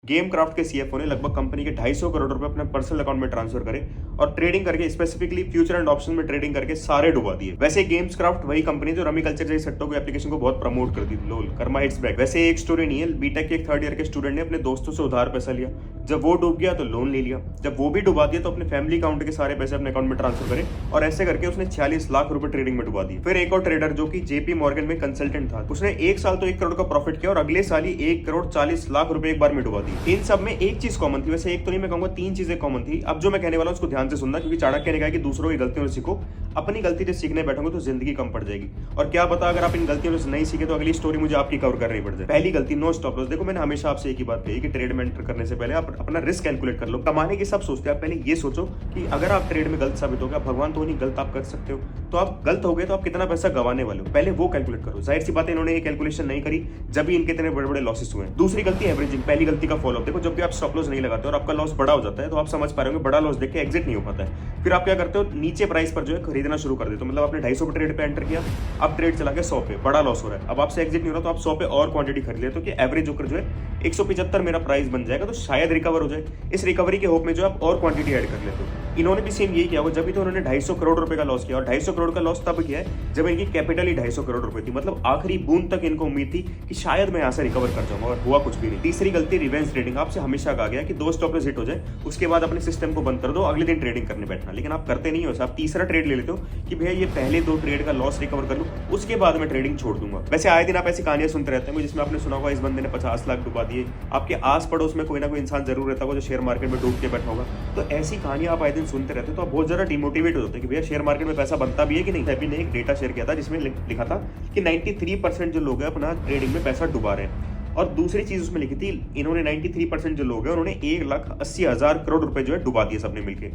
Game craft के CFO ने लगभग कंपनी के 250 करोड़ रुपए अपने पर्सनल अकाउंट में ट्रांसफर करे और ट्रेडिंग करके स्पेसिफिकली फ्यूचर एंड ऑप्शन में ट्रेडिंग करके सारे डुबा दिए। वैसे गेम्स क्राफ्ट वही कंपनी जो रमी कल्चर जैसी सट्टों की एप्लीकेशन को बहुत प्रमोट करती थी। लोल कर्मा हिट्स बैक। वैसे एक स्टोरी नहीं है, बीटेक के एक थर्ड ईयर के स्टूडेंट ने अपने दोस्तों से उधार पैसा लिया, जब वो डूब गया तो लोन ले लिया, जब वो भी डुबा दिया तो अपने फैमिली अकाउंट के सारे पैसे अपने अकाउंट में ट्रांसफर करे और ऐसे करके उसने 46 लाख रुपए ट्रेडिंग में डुबा दिए। फिर एक और ट्रेडर जो कि जेपी मॉर्गन में कंसल्टेंट था, उसने एक साल तो 1 करोड़ का प्रॉफिट किया और अगले साल ही 1 करोड़ 40 लाख रुपए एक बार में डुबा दी। इन सब में एक चीज कॉमन थी, वैसे एक तो नहीं मैं कहूंगा 3 चीजें कॉमन थी। अब जो मैं कहने वाला हूं उसको ध्यान से सुनना, क्योंकि चाणक्य ने कहा कि दूसरों की गलतियों से सीखो, अपनी गलती से सीखने बैठोगे तो जिंदगी कम पड़ जाएगी। और क्या पता अगर आप इन गलतियों से नहीं सीखे तो अगली स्टोरी मुझे आपकी कवर करनी पड़ जाए। पहली गलती, नो स्टॉप लॉस। देखो मैंने हमेशा आपसे एक ही बात कही कि ट्रेड में एंटर करने से पहले आप अपना रिस्क कैलकुलेट कर लो। कमाने की सब सोचते हैं, आप पहले ये सोचो कि अगर आप ट्रेड में गलत साबित हो गया, भगवान तो नहीं गलत आप कर सकते हो, तो आप गलत हो गए तो आप कितना पैसा गंवाने वाले हो, पहले वो कैलकुलेट करो। जाहिर सी बात है इन्होंने ये कैलकुलेशन नहीं करी, जब भी इनके इतने बड़े बड़े लॉसेस हुए। दूसरी गलती एवरेजिंग, पहली गलती का फॉलोअप। देखो जब भी आप स्टॉप लॉस नहीं लगाते और आपका लॉस बड़ा हो जाता है तो आप समझ पा रहे होंगे बड़ा लॉस देख के एग्जिट नहीं हो पाता है। फिर आप क्या करते हो, नीचे प्राइस पर जो है खरीदना शुरू कर देते हो। मतलब आपने 250 पे ट्रेड पे एंटर किया, अब ट्रेड चला गया 100 पे, बड़ा लॉस हो रहा है, अब आपसे एग्जिट नहीं हो रहा तो आप 100 पे और क्वांटिटी खरीद लेते हो कि एवरेज होकर जो है 175 मेरा प्राइस बन जाएगा तो शायद रिकवर हो जाए। इस रिकवरी के होप में जो आप और क्वांटिटी ऐड कर लेते हो। इन्होंने भी सेम यही किया होगा, जब भी तो उन्होंने 250 करोड़ रुपए का लॉस किया और 250 करोड़ का लॉस तब किया है जब इनकी कैपिटल ही 250 करोड़ रुपए थी। मतलब आखिरी बूंद तक इनको उम्मीद थी कि शायद मैं यहाँ से रिकवर कर जाऊंगा, और हुआ कुछ भी नहीं। तीसरी गलती रिवेंज ट्रेडिंग। आपसे हमेशा कहा गया कि 2 स्टॉप लॉस हिट हो जाए उसके बाद अपने सिस्टम को बंद कर दो, अगले दिन ट्रेडिंग करने बैठना, लेकिन आप करते नहीं हो। आप तीसरा ट्रेड ले लेते हो कि भैया ये पहले 2 ट्रेड का लॉस रिकवर कर लूं उसके बाद मैं ट्रेडिंग छोड़ दूंगा। वैसे आए दिन आप ऐसी कहानियां सुनते रहते हैं जिसमें आपने सुना होगा इस बंदे ने 50 लाख डुबा दिए, आपके आस पड़ोस में कोई ना कोई इंसान जरूर रहता होगा जो शेयर मार्केट में डूब के बैठा होगा। तो ऐसी कहानियां आप आए दिन सुनते रहते हो तो आप बहुत ज्यादा डिमोटिवेट हो जाते हैं कि भैया शेयर मार्केट में पैसा बनता भी है कि नहीं। अभी ने एक डेटा शेयर किया था जिसमें लिखा था कि 93% जो लोग हैं अपना ट्रेडिंग में पैसा डुबा रहे हैं। और दूसरी चीज उसमें लिखी थी, इन्होंने 93% जो लोग हैं उन्होंने 1,80,000 करोड़ रुपए जो है डुबा दिए सबने मिलके।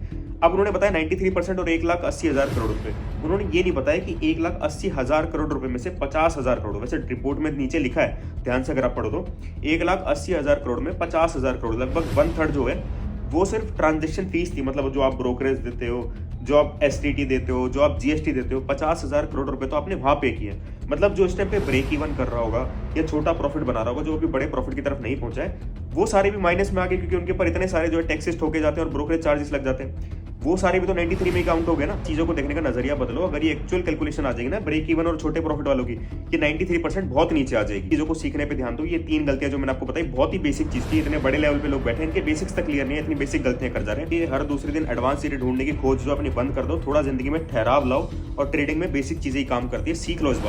अब उन्होंने बताया 93% और 1,80,000 करोड़ रुपए, उन्होंने ये नहीं बताया कि 1,80,000 करोड़ रुपए में से 50,000 करोड़, वैसे रिपोर्ट में नीचे लिखा है ध्यान से अगर आप पढ़ो तो 1,80,000 करोड़ में 50,000 करोड़ लगभग 1/3 जो है वो सिर्फ ट्रांजेक्शन फीस थी। मतलब जो आप ब्रोकरेज देते हो, जो आप एसटीटी देते हो, जो आप जीएसटी देते हो, 50,000 करोड़ रुपए तो आपने वहां पे किए। मतलब जो इस टाइम पे ब्रेक इवन कर रहा होगा या छोटा प्रॉफिट बना रहा होगा, जो अभी बड़े प्रॉफिट की तरफ नहीं पहुंचा है, वो सारे भी माइनस में आ गए क्योंकि उनके ऊपर इतने सारे जो है टैक्सेस ठोके जाते हैं और ब्रोकरेज चार्जेस लग जाते हैं। वो सारे भी तो 93 में काउंट हो गए ना। चीजों को देखने का नजरिया बदलो। अगर ये एक्चुअल कैलकुलेशन आ जाएगी ना ब्रेक इवन और छोटे प्रॉफिट वालों की, कि 93% बहुत नीचे आ जाएगी। चीजों को सीखने पे ध्यान दो। ये 3 गलतियां जो मैंने आपको बताई बहुत ही बेसिक चीज थी। इतने बड़े लेवल पे लोग बैठे हैं, इनके बेसिक्स तक क्लियर नहीं है, इतनी बेसिक गलतियां कर जा रहे हैं। ये हर दूसरे दिन एडवांस चीजें ढूंढने की खोज जो अपनी बंद कर दो, थोड़ा जिंदगी में ठहराव लाओ और ट्रेडिंग में बेसिक चीजें ही काम करती है, सीख लो इस बात।